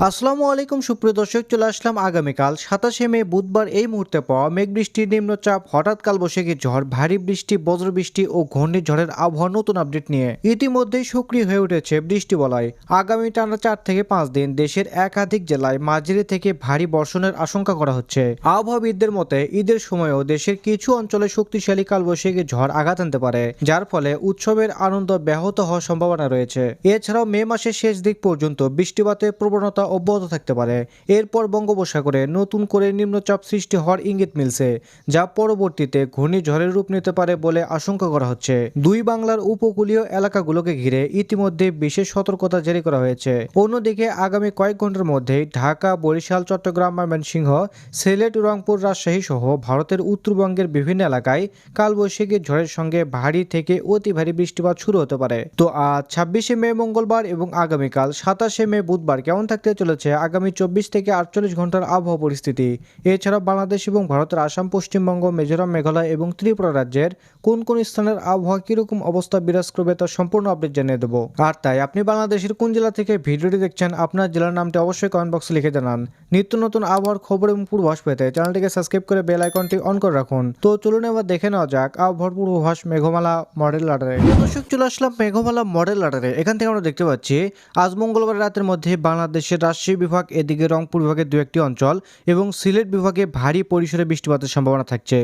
আসসালামু আলাইকুম সুপ্রিয় দর্শক, চলে আসলাম আগামীকাল 27শে মে বুধবার এই মুহূর্তে পাওয়া মেঘ বৃষ্টির নিম্নচাপ, হঠাৎ কালবৈশাখী ঝড়, ভারী বৃষ্টি, বজ্রবৃষ্টি ও ঘূর্ণিঝড়ের আবহাওয়া নতুন আপডেট নিয়ে ইতিমধ্যেই সক্রিয় হয়ে উঠেছে বৃষ্টি বলয়। আগামী টানা 4 থেকে 5 দিন দেশের একাধিক জেলায় মাঝারি থেকে ভারী বর্ষণের আশঙ্কা করা হচ্ছে। আবহাওয়াবিদদের মতে ঈদের সময়ও দেশের কিছু অঞ্চলে শক্তিশালী কালবৈশাখী ঝড় আঘাত আনতে পারে, যার ফলে উৎসবের আনন্দ ব্যাহত হওয়ার সম্ভাবনা রয়েছে। এছাড়াও মে মাসের শেষ দিক পর্যন্ত বৃষ্টিপাতের প্রবণতা অব্যাহত থাকতে পারে। এরপর বঙ্গোপসাগরে নতুন করে নিম্নচাপ সৃষ্টি হওয়ার ইঙ্গিত মিলছে, যা পরবর্তীতে ঘূর্ণিঝড়ের রূপ নিতে পারে বলে আশঙ্কা করা হচ্ছে। দুই বাংলার উপকূলীয় এলাকাগুলোকে ঘিরে ইতিমধ্যে বিশেষ সতর্কতা জারি করা হয়েছে। অন্যদিকে আগামী কয়েক ঘন্টার মধ্যেই ঢাকা, বরিশাল, চট্টগ্রাম, ময়মনসিংহ, সিলেট, রংপুর, রাজশাহী সহ ভারতের উত্তরবঙ্গের বিভিন্ন এলাকায় কালবৈশাখী ঝড়ের সঙ্গে ভারী থেকে অতি ভারী বৃষ্টিপাত শুরু হতে পারে। তো আজ 26শে মে মঙ্গলবার এবং আগামীকাল 27শে মে বুধবার কেমন থাকতে চলেছে আগামী 24 থেকে 48 ঘন্টার আবহাওয়া পরিস্থিতি? এছাড়া বাংলাদেশ এবং ভারতের আসাম, পশ্চিমবঙ্গ, মিজোরাম, মেঘালয় এবং ত্রিপুরা রাজ্যের কোন কোন স্থানের আবহাওয়া কিরকম অবস্থা বিরাজ করবে তার সম্পূর্ণ আপডেট জানিয়ে দেবো। আর তাই আপনি বাংলাদেশের কোন জেলা থেকে ভিডিওটি দেখছেন, আপনার জেলার নামটি অবশ্যই কমেন্ট বক্সে লিখে জানান। নিত্য নতুন আবহাওয়ার খবর এবং পূর্বাভাস পেতে চ্যানেলটিকে সাবস্ক্রাইব করে বেল আইকনটি অন করে রাখুন। তো চলুন এবার দেখে নেওয়া যাক আবহাওয়ার পূর্বাভাস মেঘমালা মডেল রাডারে। দর্শক, চলে আসলাম মেঘমালা মডেল রাডারে। এখান থেকে আমরা দেখতে পাচ্ছি আজ মঙ্গলবার রাতের মধ্যে বাংলাদেশের রাজশাহী বিভাগ, এদিকে রংপুর বিভাগের দু একটি অঞ্চল এবং সিলেট বিভাগে ভারী পরিসরে বৃষ্টিপাতের সম্ভাবনা থাকছে।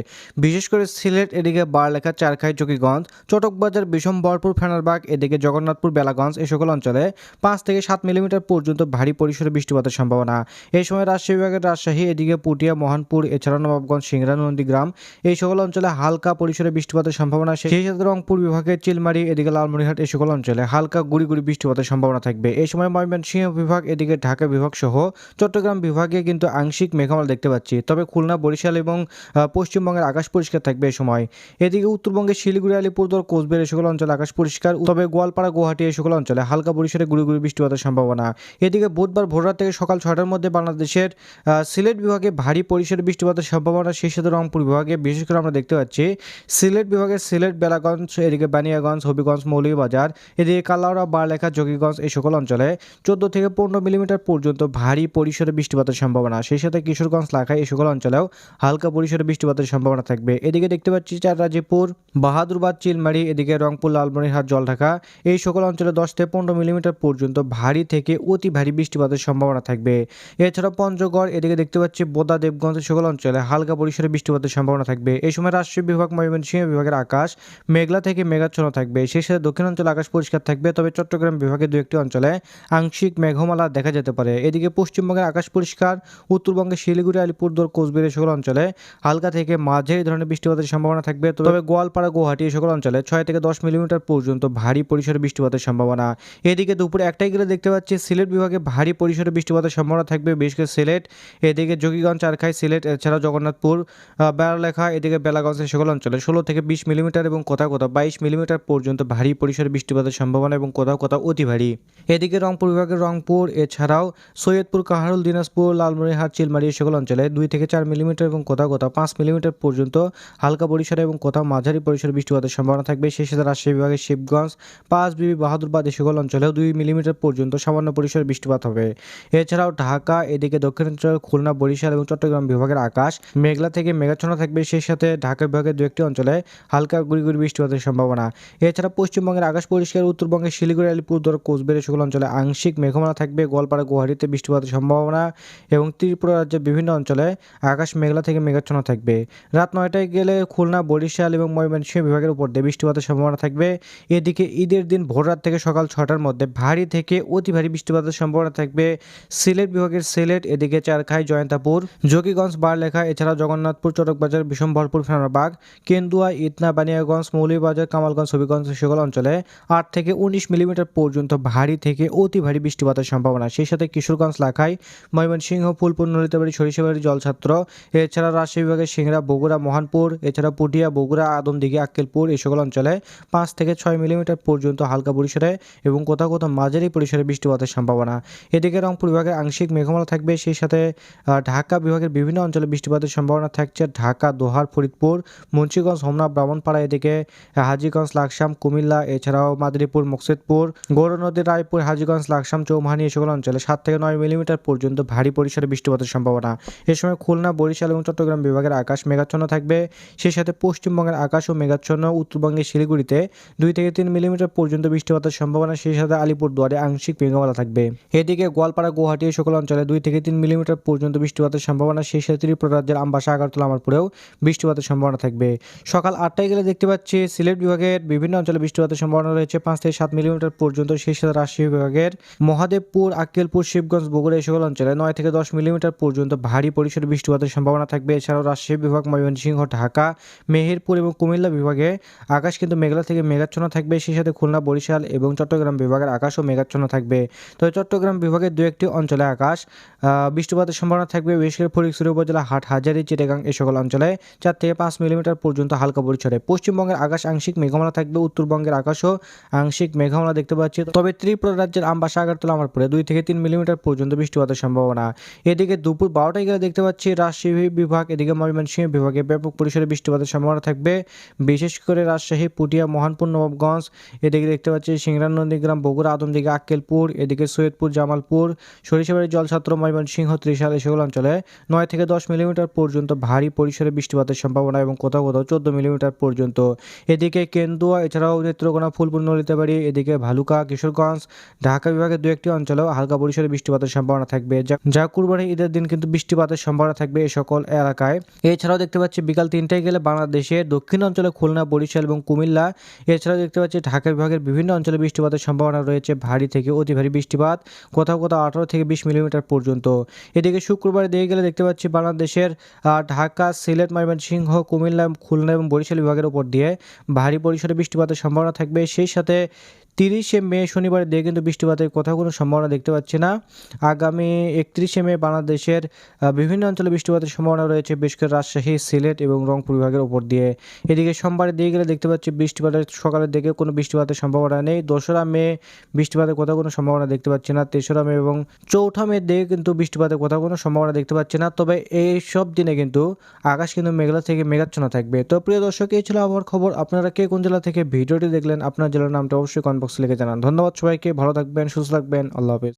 বিশেষ করে সিলেট, এদিকে বারলেখা, চারখাই, চকিগঞ্জ, চটকবাজার, বিশম্বরপুর, ফেনারবাগ, এদিকে জগন্নাথপুর, বেলাগঞ্জ এই সকল অঞ্চলে 5 থেকে 7 মিলিমিটার পর্যন্ত ভারী পরিসরে বৃষ্টিপাতের সম্ভাবনা। এই সময় রাজশাহী বিভাগের রাজশাহী, এদিকে পুটিয়া, মোহনপুর, এছাড়া নবাবগঞ্জ, সিংড়া, নন্দীগ্রাম এই সকল অঞ্চলে হালকা পরিসরে বৃষ্টিপাতের সম্ভাবনা। সেই সাথে রংপুর বিভাগের চিলমারি, এদিকে লালমনিরহাট এই সকল অঞ্চলে হালকা গুড়ি গুড়ি বৃষ্টিপাতের সম্ভাবনা থাকবে। এই সময় ময়মনসিংহ বিভাগ, এদিকে ঢাকা বিভাগ সহ চট্টগ্রাম বিভাগে কিন্তু আংশিক মেঘামাল দেখতে পাচ্ছি। তবে খুলনা, বরিশাল এবং পশ্চিমবঙ্গের আকাশ পরিষ্কার থাকবে এই সময়। এদিকে উত্তরবঙ্গের শিলিগুড়ি, আলিপুরদুয়ার, কোচবিহার এই সকল অঞ্চলে আকাশ পরিষ্কার। তবে গোয়ালপাড়া, গুয়াহাটি এই সকল অঞ্চলে হালকা পরিসরে গুড়ি গুড়ি বৃষ্টিপাতের সম্ভাবনা। এদিকে বুধবার ভোররাত থেকে সকাল 6টার মধ্যে বাংলাদেশের সিলেট বিভাগে ভারী পরিসরে বৃষ্টিপাতের সম্ভাবনা। সেই সাথে রংপুর বিভাগে বিশেষ করে আমরা দেখতে পাচ্ছি সিলেট বিভাগের সিলেট, বেলাগঞ্জ, এদিকে বানিয়াগঞ্জ, হবিগঞ্জ, মৌলভীবাজার, এদিকে কালাউড়া, বারলেখা, জকিগঞ্জ এই সকল অঞ্চলে 14 থেকে 15 মিলিমিটার পর্যন্ত ভারী পরিসরে বৃষ্টিপাতের সম্ভাবনা। সেই সাথে কিশোরগঞ্জ, লাখাই এই সকল অঞ্চলেও হালকা পরিসরে বৃষ্টিপাতের সম্ভাবনা থাকবে। এদিকে দেখতে পাচ্ছি চাররাজিপুর, বাহাদুরবাদ, চিলমারি, এদিকে রংপুর, লালমনিরহাট, জলঢাকা এই সকল অঞ্চলে 10 থেকে 15 মিলিমিটার পর্যন্ত ভারী থেকে অতি ভারী বৃষ্টিপাতের সম্ভাবনা থাকবে। এছাড়া পঞ্চগড়, এদিকে দেখতে পাচ্ছি বোদা, দেবগঞ্জ এই সকল অঞ্চলে হালকা পরিসরে বৃষ্টিপাতের সম্ভাবনা থাকবে। এই সময় রাজশাহী বিভাগ, ময়মনসিংহ বিভাগের আকাশ মেঘলা থেকে মেঘাচ্ছন্ন থাকবে। সেই সাথে দক্ষিণাঞ্চলে আকাশ পরিষ্কার থাকবে, তবে চট্টগ্রাম বিভাগের দু একটি অঞ্চলে আংশিক মেঘমালা দেখা যেতে পারে। এদিকে পশ্চিমবঙ্গের আকাশ পরিষ্কার, উত্তরবঙ্গের শিলিগুড়ি, আলিপুরদুয়ার, কোচবিহার এই সকল অঞ্চলে হালকা থেকে মাঝারি ধরনের বৃষ্টিপাতের সম্ভাবনা থাকবে। তবে গোয়ালপাড়া, গুয়াহাটি এই সকল অঞ্চলে 6 থেকে 10 মিলিমিটার পর্যন্ত ভারী পরিসরে বৃষ্টিপাতের সম্ভাবনা। এদিকে দুপুরে একটাই গেলে দেখতে পাচ্ছি সিলেট বিভাগে ভারী পরিসরে বৃষ্টিপাতের সম্ভাবনা থাকবে, বিশেষ করে সিলেট, এদিকে জকিগঞ্জ, চারখাই, সিলেট, এছাড়া জগন্নাথপুর, বারলেখা, এদিকে বেলাগঞ্জ এই সকল অঞ্চলে 16 থেকে 20 মিলিমিটার এবং কোথাও কোথাও 22 মিলিমিটার পর্যন্ত ভারী পরিসরে বৃষ্টিপাতের সম্ভাবনা এবং কোথাও কোথাও অতি ভারী। এদিকে রংপুর বিভাগের রংপুর, এছাড়াও সৈয়দপুর, কাহারুল, দিনাজপুর, লালমনিরহাট, চিলমারি এই সকল অঞ্চলে 2 থেকে 4 মিলিমিটার এবং কোথাও কোথাও 5 মিলিমিটার পর্যন্ত হালকা পরিসরে এবং কোথাও মাঝারি পরিসরে বৃষ্টিপাতের সম্ভাবনা থাকবে। সেই সাথে রাজশাহী বিভাগের শিবগঞ্জ, পাঁচবিবি, বাহাদুরবাদ এই সকল অঞ্চলেও 2 মিলিমিটার পর্যন্ত সামান্য পরিসরে বৃষ্টিপাত হবে। এছাড়াও ঢাকা, এদিকে দক্ষিণাঞ্চল, খুলনা, বরিশাল এবং চট্টগ্রাম বিভাগের আকাশ মেঘলা থেকে মেঘাচ্ছন্ন থাকবে। সেই সাথে ঢাকা বিভাগের দু একটি অঞ্চলে হালকা গুড়ি গুড়ি বৃষ্টিপাতের সম্ভাবনা। এছাড়া পশ্চিমবঙ্গের আকাশ পরিষ্কার, উত্তরবঙ্গের শিলিগুড়ি, আলিপুরদুয়ার, কোচবিহার এই সকল অঞ্চলে আংশিক মেঘমালা থাকবে। গোয়ালপাড়া, গুয়াহাটিতে বৃষ্টিপাতের সম্ভাবনা এবং ত্রিপুরা রাজ্যের বিভিন্ন অঞ্চলে আকাশ মেঘলা থেকে মেঘাচ্ছন্ন থাকবে। রাত 9টায় গেলে খুলনা, বরিশাল এবং ময়মনসিংহ বিভাগের উপর দিয়ে বৃষ্টিপাতের সম্ভাবনা থাকবে। এদিকে ঈদের দিন ভোররাত থেকে সকাল 6টার মধ্যে ভারী থেকে অতি ভারী বৃষ্টিপাতের সম্ভাবনা থাকবে সিলেট বিভাগের সিলেট, এদিকে চারখাই, জয়ন্তাপুর, জকিগঞ্জ, বারলেখা, এছাড়া জগন্নাথপুর, চটকবাজার, বিশম্বরপুর, ফেনারবাগ, কেন্দুয়া, ইটনা, বানিয়াগঞ্জ, মৌলভীবাজার, কামালগঞ্জ, হবিগঞ্জ সকল অঞ্চলে 8 থেকে 19 মিলিমিটার পর্যন্ত ভারী থেকে অতি ভারী বৃষ্টিপাতের সম্ভাবনা। সেই সাথে কিশোরগঞ্জ, লাখাই, ময়মনসিংহ, ফুলপুর, নলিতাবাড়ি, সরিষাবাড়ি, জলছাত্র, এছাড়া রাজশাহী বিভাগের সিংড়া, বগুড়া, মোহনপুর, এছাড়া পুটিয়া, বগুড়া, আদমদিঘি, আক্কেলপুর এই সকল অঞ্চলে 5 থেকে 6 মিলিমিটার পর্যন্ত হালকা পরিসরে এবং কোথাও কোথাও মাঝারি পরিসরে বৃষ্টিপাতের সম্ভাবনা। এদিকে রংপুর বিভাগের আংশিক মেঘমালা থাকবে। সেই সাথে ঢাকা বিভাগের বিভিন্ন অঞ্চলে বৃষ্টিপাতের সম্ভাবনা থাকছে। ঢাকা, দোহার, ফরিদপুর, মুন্সিগঞ্জ, হোমনা, ব্রাহ্মণপাড়া, এদিকে হাজীগঞ্জ, লাকসাম, কুমিল্লা, এছাড়াও মাদারীপুর, মুকসেদপুর, গৌরনদী, রায়পুর, হাজীগঞ্জ, লাকসাম, চৌমাহানি এই সকল অঞ্চলে 7 থেকে 9 মিলিমিটার পর্যন্ত ভারী পরিসরে বৃষ্টিপাতের সম্ভাবনা। এ সময় খুলনা, বরিশাল এবং চট্টগ্রাম বিভাগের আকাশ মেঘাচ্ছন্ন থাকবে। সেই সাথে পশ্চিমবঙ্গের আকাশও মেঘাচ্ছন্ন। উত্তরবঙ্গের শিলিগুড়িতে 2 থেকে 3 মিলিমিটার পর্যন্ত বৃষ্টিপাতের সম্ভাবনা। সেই সাথে আলিপুরদুয়ারে আংশিক মেঘমালা থাকবে। এদিকে গোয়ালপাড়া, গুয়াহাটি এই সকল অঞ্চলে 2 থেকে 3 মিলিমিটার পর্যন্ত বৃষ্টিপাতের সম্ভাবনা। সেই সাথে ত্রিপুরা রাজ্যের আমবাসা, আগরতলা, আমারপুরেও বৃষ্টিপাতের সম্ভাবনা থাকবে। সকাল 8টায় গেলে দেখতে পাচ্ছি সিলেট বিভাগের বিভিন্ন অঞ্চলে বৃষ্টিপাতের সম্ভাবনা রয়েছে 5 থেকে 7 মিলিমিটার পর্যন্ত। সেই সাথে রাজশাহী বিভাগের মহাদেবপুর, আক্কেলপুর, শিবগঞ্জ, বগুড়া এই সকল অঞ্চলে 9 থেকে 10 মিলিমিটার পর্যন্ত ভারী পরিসরে বৃষ্টিপাতের সম্ভাবনা থাকবে। এছাড়াও রাজশাহী বিভাগ, ময়মনসিংহ, ঢাকা, মেহেরপুর এবং কুমিল্লা বিভাগে আকাশ কিন্তু মেঘলা থেকে মেঘাচ্ছন্ন থাকবে। সেই সাথে খুলনা, বরিশাল এবং চট্টগ্রাম বিভাগের আকাশও মেঘাচ্ছন্ন থাকবে। তবে চট্টগ্রাম বিভাগের 2-1টি অঞ্চলে আকাশ বৃষ্টিপাতের সম্ভাবনা থাকবে। বিশেষ করে ফটিকছড়ি উপজেলা, হাটহাজারী, চিটাগাং এই সকল অঞ্চলে 4 থেকে 5 মিলিমিটার পর্যন্ত হালকা পরিসরে। পশ্চিমবঙ্গের আকাশ আংশিক মেঘমালা থাকবে। উত্তরবঙ্গের আকাশও আংশিক মেঘমালা দেখতে পাচ্ছি। তবে ত্রিপুরা রাজ্যের আমবাসা, আগরতলা, আমারপুরে 2 থেকে 3 মিলিমিটার পর্যন্ত বৃষ্টিপাতের সম্ভাবনা। এদিকে দুপুর 12টায় গেলে দেখতে পাচ্ছি রাজশাহী বিভাগ, এদিকে ময়মনসিংহ বিভাগে ব্যাপক পরিসরে বৃষ্টিপাতের সম্ভাবনা থাকবে। বিশেষ করে রাজশাহী, পুঠিয়া, মহানপুর, নবাবগঞ্জ, এদিকে দেখতে পাচ্ছি সিংড়া, নন্দীগ্রাম, বগুড়া, আদমদিঘি, আক্কেলপুর, এদিকে সৈয়দপুর, জামালপুর, সরিষাবাড়ি, জলছত্র, ময়মনসিংহ, ত্রিশাল এই সকল অঞ্চলে 9 থেকে 10 মিলিমিটার পর্যন্ত ভারী পরিসরে বৃষ্টিপাতের সম্ভাবনা এবং কোথাও কোথাও 14 মিলিমিটার পর্যন্ত। এদিকে কেন্দুয়া, এছাড়াও নেত্রকোনা, ফুলপুর, নলিতাবাড়ি, এদিকে ভালুকা, কিশোরগঞ্জ, ঢাকা বিভাগের 2-1টি অঞ্চলেও হালকা পরিসরে বৃষ্টিপাতের সম্ভাবনা থাকবে। যা কুরবানি ঈদের দিন কিন্তু বৃষ্টিপাতের সম্ভাবনা থাকবে এই সকল এলাকায়। এছাড়াও দেখতে পাচ্ছি বিকাল 3টায় গেলে বাংলাদেশের দক্ষিণ অঞ্চলে খুলনা, বরিশাল এবং কুমিল্লা, এছাড়াও দেখতে পাচ্ছি ঢাকা বিভাগের বিভিন্ন অঞ্চলে বৃষ্টিপাতের সম্ভাবনা রয়েছে। ভারী থেকে অতি ভারী বৃষ্টিপাত, কোথাও কোথাও 18 থেকে 20 মিলিমিটার পর্যন্ত। এদিকে শুক্রবার দিকে গেলে দেখতে পাচ্ছি বাংলাদেশের ঢাকা, সিলেট, ময়মনসিংহ, কুমিল্লা, খুলনা এবং বরিশাল বিভাগের উপর দিয়ে ভারী পরিসরে বৃষ্টিপাতের সম্ভাবনা থাকবে। সেই সাথে 30শে মে শনিবারের দিকে কিন্তু বৃষ্টিপাতের কোথাও কোনো সম্ভাবনা দেখতে পাচ্ছি না। আগামী 31শে মে বাংলাদেশের বিভিন্ন অঞ্চলে বৃষ্টিপাতের সম্ভাবনা রয়েছে, বিশেষ করে রাজশাহী, সিলেট এবং রংপুর বিভাগের উপর দিয়ে। এদিকে সোমবারের দিকে গেলে দেখতে পাচ্ছি বৃষ্টিপাতের সকালের দিকে কোনো বৃষ্টিপাতের সম্ভাবনা নেই। 2রা মে বৃষ্টিপাতের কোথাও কোনো সম্ভাবনা দেখতে পাচ্ছি না। 3রা মে এবং 4ঠা মে দিকে কিন্তু বৃষ্টিপাতের কোথাও কোনো সম্ভাবনা দেখতে পাচ্ছি না। তবে এই সব দিনে কিন্তু আকাশ কিন্তু মেঘলা থেকে মেঘাচ্ছন্ন থাকবে। তো প্রিয় দর্শক, এই ছিল আবহাওয়ার খবর। আপনারা কে কোন জেলা থেকে ভিডিওটি দেখলেন, আপনার জেলার নামটা অবশ্যই কমেন্ট বক্সে লিখে জানান। ধন্যবাদ সবাইকে, ভালো থাকবেন, সুস্থ থাকবেন, আল্লাহ হাফেজ।